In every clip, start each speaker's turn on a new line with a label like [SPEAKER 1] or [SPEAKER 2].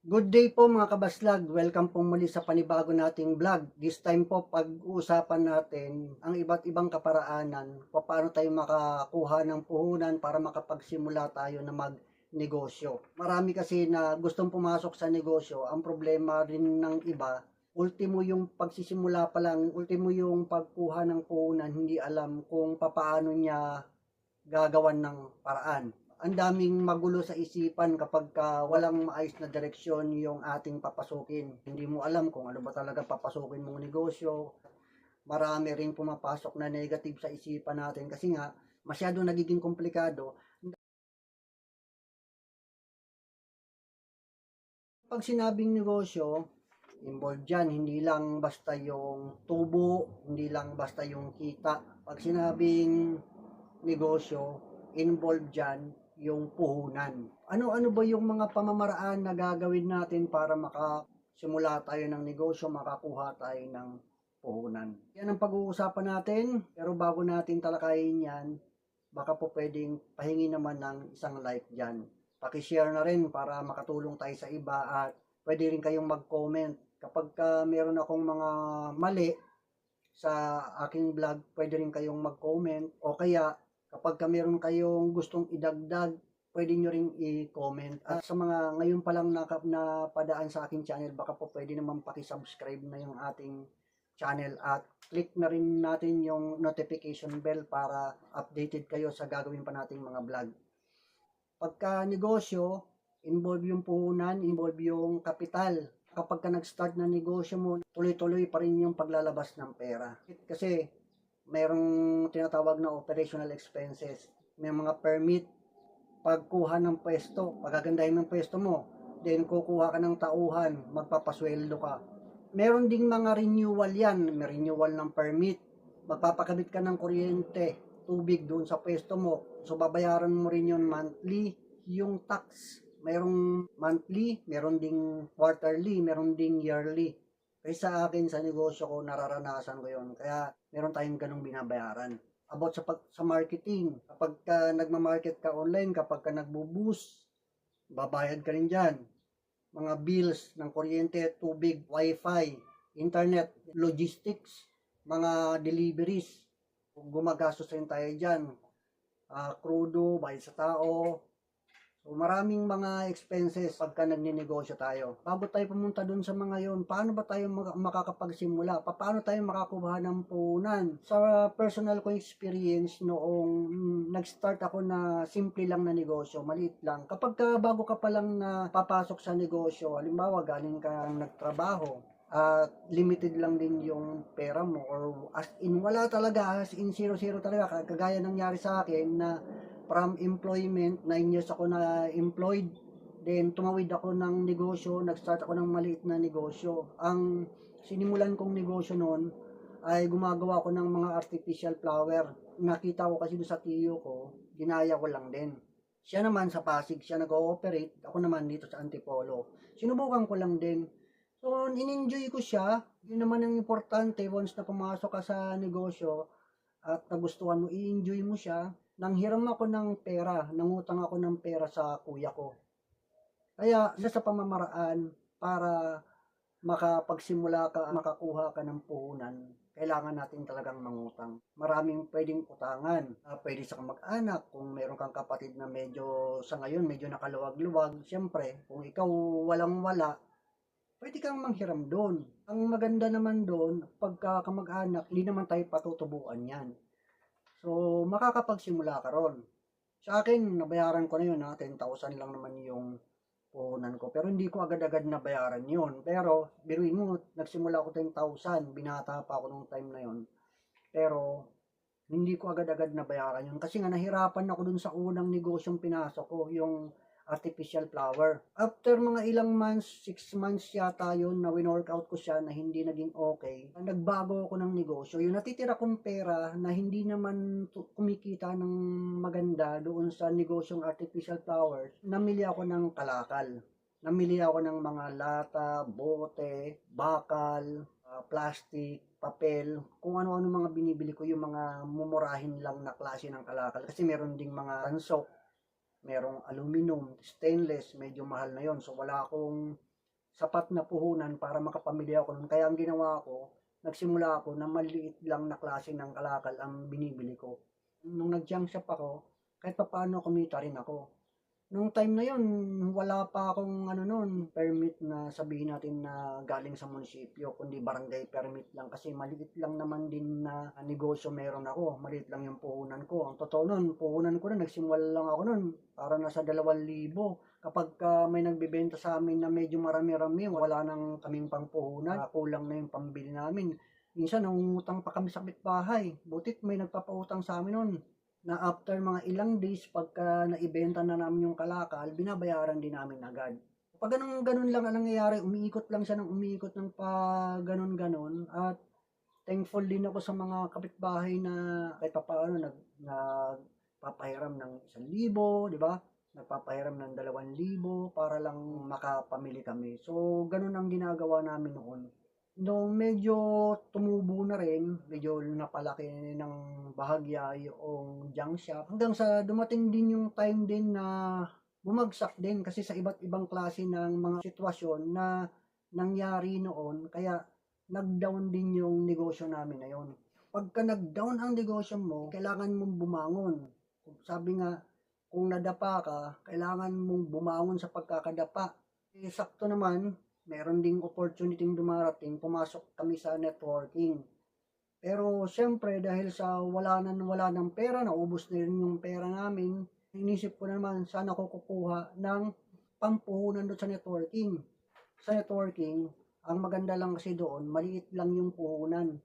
[SPEAKER 1] Good day po mga kabaslag. Welcome po muli sa panibago nating vlog. This time po pag-uusapan natin ang iba't ibang kaparaanan paano tayo makakuha ng puhunan para makapagsimula tayo na magnegosyo. Marami kasi na gustong pumasok sa negosyo. Ang problema rin ng iba, ultimo yung pagsisimula pa lang, ultimo yung pagkuha ng puhunan, hindi alam kung paano niya gagawan ng paraan. Ang daming magulo sa isipan kapag walang maayos na direksyon yung ating papasukin. Hindi mo alam kung ano ba talaga papasukin mong negosyo. Marami rin pumapasok na negative sa isipan natin kasi nga masyado nagiging komplikado. Pag sinabing negosyo, involved dyan, hindi lang basta yung tubo, hindi lang basta yung kita. Pag sinabing negosyo, involved dyan yung puhunan. Ano-ano ba yung mga pamamaraan na gagawin natin para makasimula tayo ng negosyo, makakuha tayo ng puhunan? Yan ang pag-uusapan natin, pero bago natin talakayin yan, baka po pwedeng pahingi naman ng isang like dyan. Pakishare na rin para makatulong tayo sa iba at pwede rin kayong mag-comment. Kapag meron akong mga mali sa aking vlog, pwede rin kayong mag-comment o kaya kapag meron kayong gustong idagdag, pwede nyo rin i-comment. At sa mga ngayon pa lang napadaan sa aking channel, baka po pwede naman pakisubscribe na yung ating channel at click na rin natin yung notification bell para updated kayo sa gagawin pa nating mga vlog. Pagka negosyo, involve yung puhunan, involve yung kapital. Kapag ka nag-start na negosyo mo, tuloy-tuloy pa rin yung paglalabas ng pera. Kasi mayroong tinatawag na operational expenses. May mga permit, pagkuha ng pwesto, pagagandahin ng pwesto mo, then kukuha ka ng tauhan, magpapasweldo ka. Meron ding mga renewal yan, may renewal ng permit, magpapakabit ka ng kuryente, tubig doon sa pwesto mo. So babayaran mo rin yun monthly, yung tax. Merong monthly, meron ding quarterly, meron ding yearly. Kasi sa akin, sa negosyo ko, nararanasan ko yun. Kaya meron tayong ganong binabayaran. About sa marketing, kapag nagma-market ka online, kapag ka nagbo-boost, babayad ka rin dyan. Mga bills ng kuryente, tubig, wifi, internet, logistics, mga deliveries, gumagastos rin tayo dyan. Krudo, bayad sa tao, so, maraming mga expenses pagka nagninegosyo tayo. Bago tayo pumunta dun sa mga yon, paano ba tayo makakapagsimula? Paano tayo makakuha ng puhunan? Sa personal ko experience noong nag-start ako na simple lang na negosyo, maliit lang. Kapag bago ka pa lang na papasok sa negosyo, halimbawa galing kang nagtrabaho, limited lang din yung pera mo or as in wala talaga, as in zero talaga. Kagaya nangyari sa akin na from employment, 9 years ako na employed. Then, tumawid ako ng negosyo, nag-start ako ng maliit na negosyo. Ang sinimulan kong negosyo noon ay gumagawa ko ng mga artificial flower. Nakita ko kasi doon sa tiyo ko, ginaya ko lang din. Siya naman sa Pasig, siya nag-ooperate. Ako naman dito sa Antipolo. Sinubukan ko lang din. So, in-enjoy ko siya. Yun naman ang importante once na pumasok ka sa negosyo at nagustuhan mo, i-enjoy mo siya. Nanghiram ako ng pera, nangutang ako ng pera sa kuya ko. Kaya, isa sa pamamaraan para makapagsimula ka, makakuha ka ng puhunan, kailangan natin talagang mangutang. Maraming pwedeng utangan. Pwede sa kamag-anak, kung meron kang kapatid na medyo sa ngayon, medyo nakaluwag-luwag, siyempre, kung ikaw walang-wala, pwede kang manghiram doon. Ang maganda naman doon, pagka kamag-anak, hindi naman tayo patutubuan yan. So, makakapagsimula ka ron. Sa akin, nabayaran ko na yun, 10,000 lang naman yung puhunan ko. Pero hindi ko agad-agad nabayaran yun. Pero, biruin mo, nagsimula ako 10,000, binata pa ako nung time na yun. Pero, hindi ko agad-agad nabayaran yun. Kasi nga, nahirapan ako dun sa unang negosyong pinasok ko, yung artificial flower. After mga ilang months, 6 months yata yun, na win-workout ko siya na hindi naging okay, nagbago ako ng negosyo. Yung natitira kong pera na hindi naman kumikita ng maganda doon sa negosyong artificial flowers, namili ako ng kalakal. Namili ako ng mga lata, bote, bakal, plastic, papel, kung ano-ano mga binibili ko, yung mga mumurahin lang na klase ng kalakal. Kasi meron ding mga tansok, merong aluminum, stainless, medyo mahal na yon. So wala akong sapat na puhunan para makapamili ako nun. Kaya ang ginawa ko, nagsimula ako na maliit lang na klase ng kalakal ang binibili ko. Nung nag-junk shop ako, kahit papaano kumita rin ako. Nung time na yun, wala pa akong permit na sabihin natin na galing sa munisipyo, kundi barangay permit lang kasi maliit lang naman din na negosyo meron ako. Maliit lang yung puhunan ko. Ang totoo nun, puhunan ko na, nagsimula lang ako nun, para nasa 2,000. Kapag may nagbebenta sa amin na medyo marami-rami, wala nang kaming pangpuhunan, kulang na yung pambili namin. Minsan, nangungutang pa kami sa kapitbahay. Butit may nagpapautang sa amin nun na after mga ilang days, pagka naibenta na namin yung kalakal, binabayaran din namin agad. Pag ganun lang ang nangyayari, umiikot lang siya ng umiikot ng pa ganun. At thankful din ako sa mga kapitbahay na kahit papaano nagpapahiram ng 1,000, di ba? Nagpapahiram ng 2,000 para lang makapamili kami. So, ganun ang ginagawa namin noon. Nung medyo tumubo na rin, medyo napalaki ng bahagya yung junk shop, hanggang sa dumating din yung time din na bumagsak din kasi sa iba't ibang klase ng mga sitwasyon na nangyari noon, kaya nag-down din yung negosyo namin na yon. Pagka nag-down ang negosyo mo, kailangan mong bumangon. Sabi nga, kung nadapa ka, kailangan mong bumangon sa pagkakadapa. Sakto naman, meron ding opportunity dumarating, pumasok kami sa networking. Pero syempre dahil sa wala ng pera, naubos na rin yung pera namin, inisip ko naman saan ako kukuha ng pampuhunan doon sa networking. Sa networking, ang maganda lang kasi doon, maliit lang yung puhunan.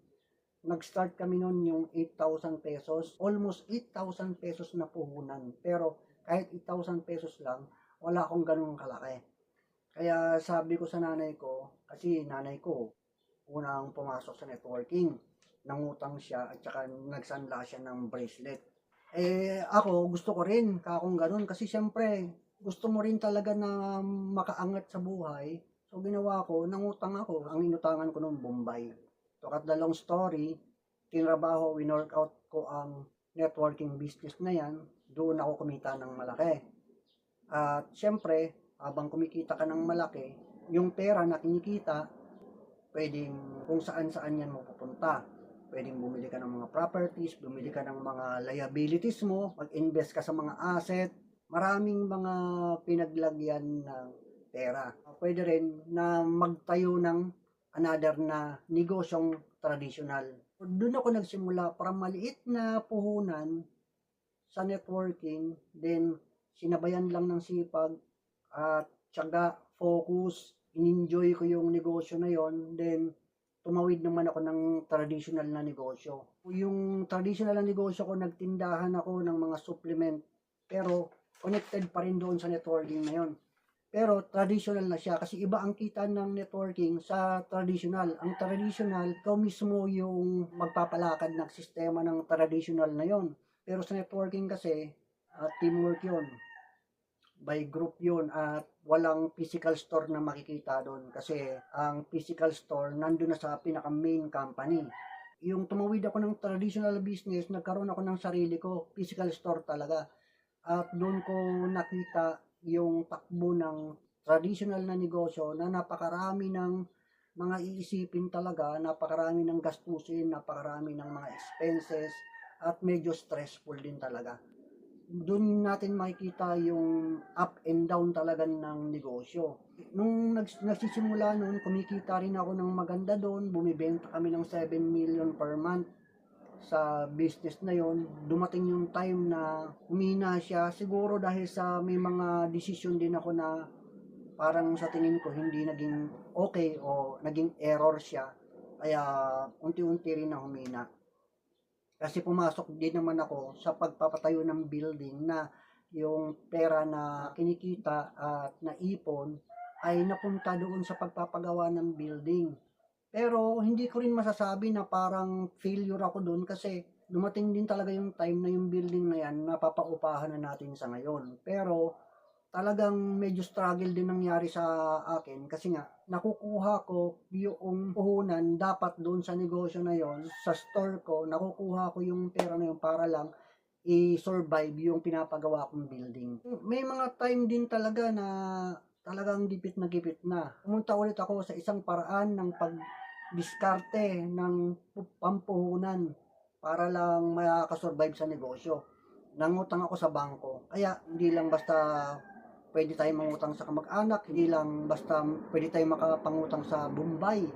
[SPEAKER 1] Nag-start kami noon yung 8,000 pesos, almost 8,000 pesos na puhunan. Pero kahit 8,000 pesos lang, wala akong ganung kalaki. Kaya sabi ko sa nanay ko, kasi nanay ko, unang pumasok sa networking, nangutang siya at saka nagsanla siya ng bracelet. Ako, gusto ko rin kakong ganun kasi syempre, gusto mo rin talaga na makaangat sa buhay. So ginawa ko, nangutang ako. Ang inutangan ko nung Bombay. To cut the long story, tinrabaho, winork out ko ang networking business na yan. Doon ako kumita ng malaki. At syempre, habang kumikita ka ng malaki, yung pera na kinikita, pwedeng kung saan-saan yan mapupunta. Pwedeng bumili ka ng mga properties, bumili ka ng mga liabilities mo, mag-invest ka sa mga asset, maraming mga pinaglagyan ng pera. Pwede rin na magtayo ng another na negosyong traditional. Doon ako nagsimula para maliit na puhunan sa networking, then sinabayan lang ng sipag at tiyaga, focus, in-enjoy ko yung negosyo na yon, then tumawid naman ako ng traditional na negosyo. Yung traditional na negosyo ko, nagtindahan ako ng mga supplement, pero connected pa rin doon sa networking na yon. Pero traditional na siya kasi iba ang kita ng networking sa traditional. Ang traditional, ikaw mismo yung magpapalakad ng sistema ng traditional na yon. Pero sa networking kasi, teamwork yon, by group yun, at walang physical store na makikita doon kasi ang physical store nandun na sa pinaka main company. Yung tumawid ako ng traditional business, nagkaroon ako ng sarili ko, physical store talaga. At doon ko nakita yung takbo ng traditional na negosyo na napakarami ng mga iisipin talaga, napakarami ng gastusin, napakarami ng mga expenses, at medyo stressful din talaga. Doon natin makikita yung up and down talaga ng negosyo. Nung nagsisimula noon, kumikita rin ako ng maganda doon. Bumibenta kami ng 7 million per month sa business na yon. Dumating yung time na humina siya. Siguro dahil sa may mga decision din ako na parang sa tingin ko hindi naging okay o naging error siya. Kaya unti-unti rin na humina. Kasi pumasok din naman ako sa pagpapatayo ng building na yung pera na kinikita at naipon ay napunta doon sa pagpapagawa ng building. Pero hindi ko rin masasabi na parang failure ako doon kasi dumating din talaga yung time na yung building na yan napapaupahan na natin sa ngayon. Pero talagang medyo struggle din nangyari sa akin kasi nga nakukuha ko yung puhunan dapat doon sa negosyo na yon, sa store ko, nakukuha ko yung pera na yun para lang i-survive yung pinapagawa kong building. May mga time din talaga na talagang gipit na gipit na. Pumunta ulit ako sa isang paraan ng pagdiskarte ng pampuhunan para lang makasurvive sa negosyo. Nangutang ako sa bangko. Kaya hindi lang basta pwede tayo mangutang sa kamag-anak, hindi lang basta pwede tayo makapangutang sa Bombay.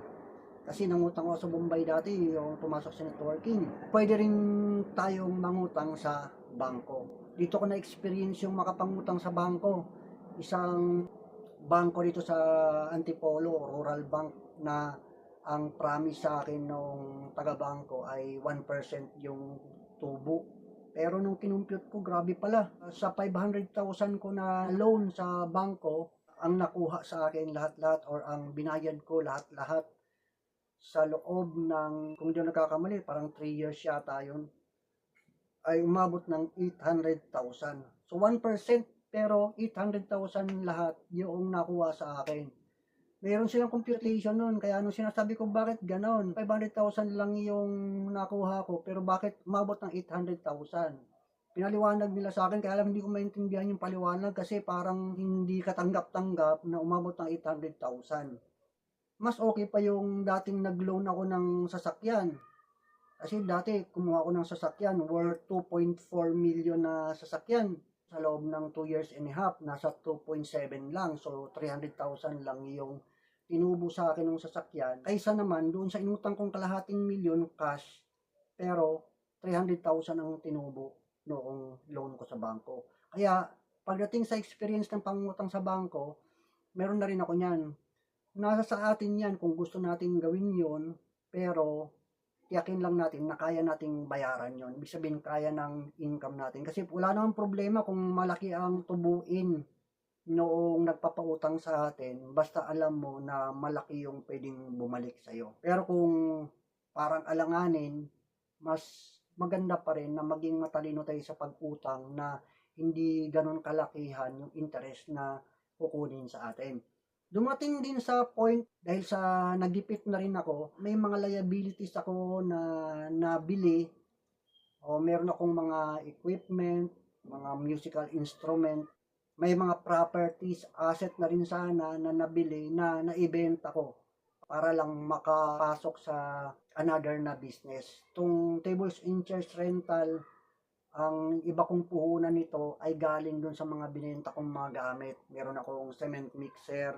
[SPEAKER 1] Kasi nangutang ako sa Bombay dati, yung pumasok sa networking. Pwede rin tayong mangutang sa bangko. Dito ko na-experience yung makapangutang sa bangko. Isang bangko dito sa Antipolo, Rural Bank, na ang promise sa akin nung taga-bangko ay 1% yung tubo. Pero nung kinumpute ko, grabe pala. Sa 500,000 ko na loan sa bangko, ang nakuha sa akin lahat-lahat or ang binayad ko lahat-lahat sa loob ng, kung di ako nagkakamali, parang 3 years yata yun, ay umabot ng 800,000. So 1%, pero 800,000 lahat yung nakuha sa akin. Meron silang computation nun, kaya nung sinasabi ko bakit ganon, 500,000 lang yung nakuha ko, pero bakit umabot ng 800,000? Pinaliwanag nila sa akin, kaya lang hindi ko maintindihan yung paliwanag kasi parang hindi katanggap-tanggap na umabot ng 800,000. Mas okay pa yung dating nag-loan ako ng sasakyan. Kasi dati kumuha ko ng sasakyan worth 2.4 million na sasakyan. Sa loob ng 2 years and a half, nasa 2.7 lang. So 300,000 lang yung tinubo sa akin ng sasakyan. Kaysa naman doon sa inutang kong kalahating milyon cash, pero 300,000 ang tinubo noong loan ko sa bangko. Kaya pagdating sa experience ng pangutang sa bangko, meron na rin ako niyan. Nasa sa atin yan kung gusto nating gawin yon, pero tiyakin lang natin na kaya nating bayaran yon. Ibig sabihin, kaya ng income natin. Kasi wala namang problema kung malaki ang tubuin noong nagpapautang sa atin, basta alam mo na malaki yung pwedeng bumalik sa'yo. Pero kung parang alanganin, mas maganda pa rin na maging matalino tayo sa pag-utang na hindi ganun kalakihan yung interest na kukunin sa atin. Dumating din sa point, dahil sa nagipit na rin ako, may mga liabilities ako na nabili, o meron akong mga equipment, mga musical instrument, may mga properties, asset na rin sana na nabili na naibenta ko para lang makapasok sa another na business. Itong tables and chairs rental, ang iba kong puhunan nito ay galing dun sa mga binenta kong mga gamit. Meron akong cement mixer,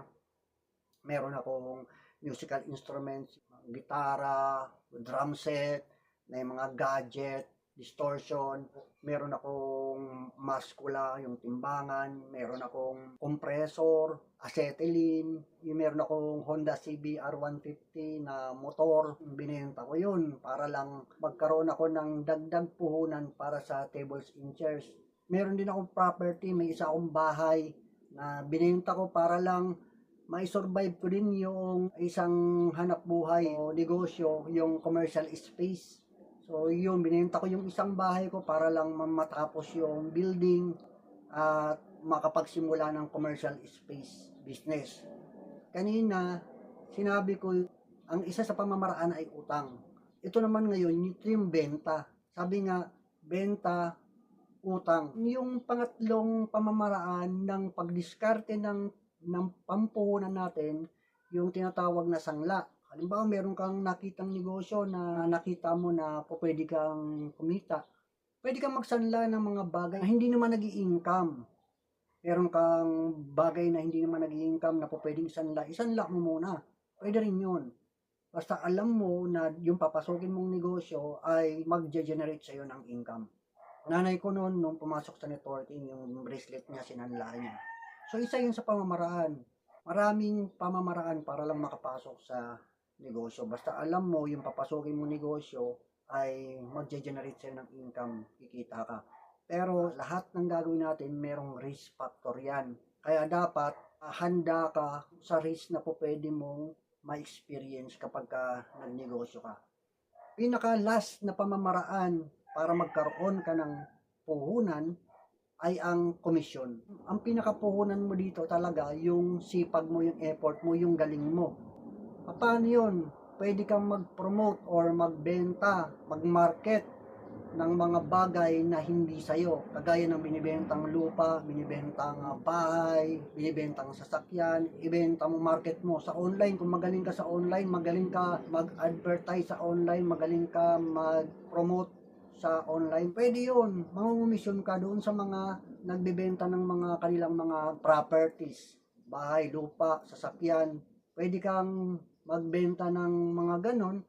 [SPEAKER 1] meron akong musical instruments, gitara, drum set, may mga gadget, distortion, meron akong maskula, yung timbangan, meron akong compressor, acetylene, yung meron akong Honda CBR 150 na motor, binenta ko yun para lang magkaroon ako ng dagdag puhunan para sa tables and chairs. Meron din akong property, may isa akong bahay na binenta ko para lang mai-survive ko din yung isang hanap buhay o negosyo, yung commercial space. So yun, binenta ko yung isang bahay ko para lang matapos yung building at makapagsimula ng commercial space business. Kanina, sinabi ko, ang isa sa pamamaraan ay utang. Ito naman ngayon, ito yung benta. Sabi nga, benta, utang. Yung pangatlong pamamaraan ng pagdiskarte ng pampuhunan natin, yung tinatawag na sangla. Halimbawa, meron kang nakitang negosyo na nakita mo na pwede kang kumita. Pwede kang magsanla ng mga bagay na hindi naman nag-i-income. Meron kang bagay na hindi naman nag-i-income na pwedeng isanla mo muna. Pwede rin yun. Basta alam mo na yung papasokin mong negosyo ay mag-generate sa'yo ng income. Nanay ko noon, nung pumasok sa networking, yung bracelet niya, sinanla niya. So, isa yun sa pamamaraan. Maraming pamamaraan para lang makapasok sa negosyo. Basta alam mo yung papasokin mong negosyo ay mag-generate sa'yo ng income, kikita ka. Pero lahat ng gagawin natin, merong risk factor yan. Kaya dapat handa ka sa risk na pwede mong ma-experience kapag nagnegosyo ka. Pinaka-last na pamamaraan para magkaroon ka ng puhunan ay ang komisyon. Ang pinakapuhunan mo dito talaga yung sipag mo, yung effort mo, yung galing mo. Paano yun? Pwede kang mag-promote or magbenta, mag-market ng mga bagay na hindi sa'yo. Kagaya ng binibentang lupa, binibentang bahay, binibentang sasakyan, ibenta mo market mo. Sa online, kung magaling ka sa online, magaling ka mag-advertise sa online, magaling ka mag-promote sa online, pwede yun. Mangungumisyon ka doon sa mga nagbebenta ng mga kanilang mga properties, bahay, lupa, sasakyan. Pwede kang magbenta ng mga ganon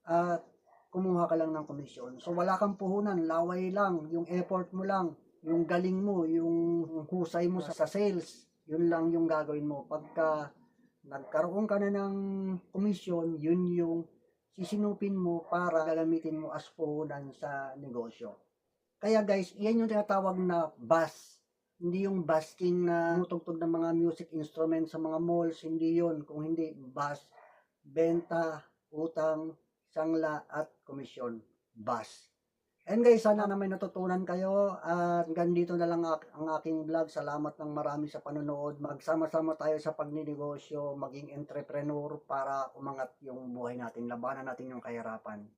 [SPEAKER 1] at kumuha ka lang ng komisyon. So wala kang puhunan, laway lang, yung effort mo lang, yung galing mo, yung husay mo sa sales, yun lang yung gagawin mo. Pagka nagkaroon ka na ng komisyon, yun yung sisinupin mo para gagamitin mo as puhunan sa negosyo. Kaya guys, yan yung tinatawag na bus. Hindi yung busking na tumutugtog ng mga music instruments sa mga malls, hindi yun. Kung hindi, bus, benta, utang, sangla, at komisyon. Bus. And guys, sana na may natutunan kayo at hanggang dito na lang ang aking vlog. Salamat ng marami sa panonood. Magsama-sama tayo sa pagninegosyo, maging entrepreneur para umangat yung buhay natin, labanan natin yung kahirapan.